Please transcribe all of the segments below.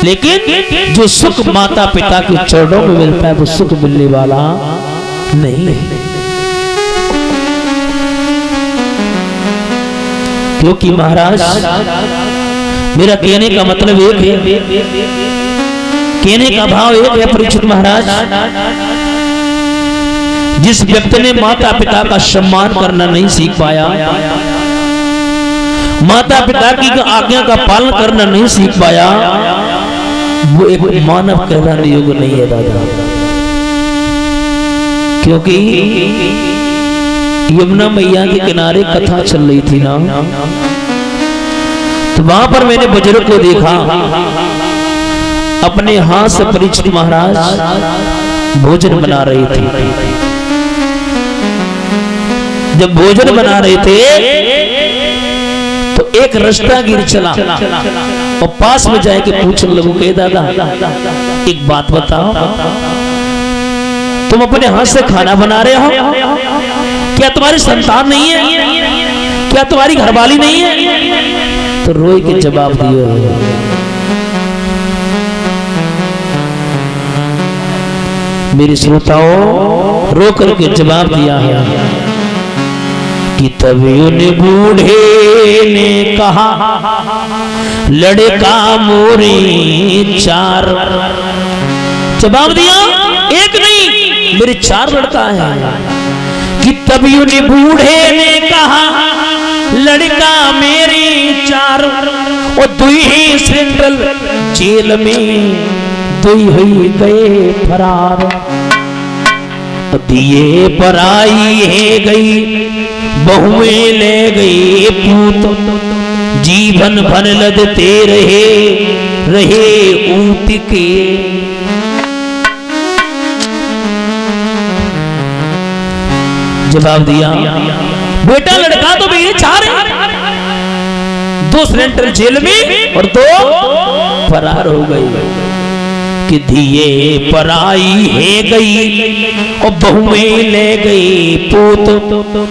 लेकिन जो सुख माता पिता के चरणों में मिलता है वो सुख मिलने वाला नहीं है। क्योंकि महाराज मेरा कहने का मतलब एक है, कहने का भाव एक है परीक्षित महाराज, जिस व्यक्ति ने माता पिता का सम्मान करना नहीं सीख पाया, माता पिता की आज्ञा का पालन करना नहीं सीख पाया, वो एक मानव कहलाने योग्य नहीं है दादा। क्योंकि यमुना मैया के किनारे कथा चल रही थी ना, तो वहां पर मैंने बुजुर्ग को देखा अपने हाथ से परीक्षित महाराज भोजन बना रहे थे। जब भोजन बना रहे थे तो एक रास्ता गिर चला और पास में जाके पूछने लगो के दादा एक बात बताओ, तुम अपने हाथ से खाना बना रहे हो, क्या तुम्हारी संतान नहीं है, क्या तुम्हारी घरवाली नहीं है? तो रोई के जवाब दिए, मेरे श्रोताओं रो करके जवाब दिया है कि तभी उन बूढ़े ने कहा लड़का मोरे चार। जवाब दिया एक नहीं मेरे चार लड़का है। कि तभी उन बूढ़े ने कहा लड़का मेरे चार, और दुई सेंट्रल जेल में दुई हुई गए फरार। दिए पराई है गई बहुएं ले गई पूत, जीवन भर लदते रहे ऊंट के। जवाब दिया बेटा लड़का तो मेरे चार है, 2 सेंट्रल जेल में और 2 फरार हो गई। कि दिए पराई है गई और बहुएं ले गई पूत,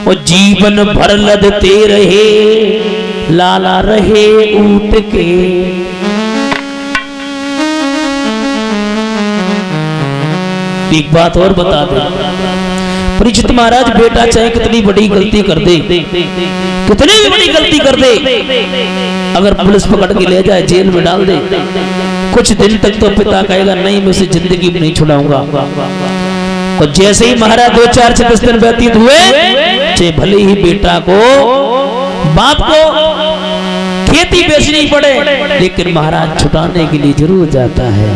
और जीवन भर लदते रहे लाला रहे ऊंट के। एक बात और बता दे परीक्षित महाराज, बेटा चाहे कितनी बड़ी गलती कर दे, कितनी भी बड़ी गलती कर दे, अगर पुलिस पकड़ के ले जाए जेल में डाल दे, कुछ दिन तक तो पिता कहेगा नहीं मैं उसे जिंदगी में नहीं छुड़ाऊंगा। और जैसे ही महाराज 2-4-6 दिन व्यतीत हुए, चाहे भले ही बेटा को बाप को खेती बेचनी पड़े, लेकिन महाराज छुटाने के लिए जरूर जाता है।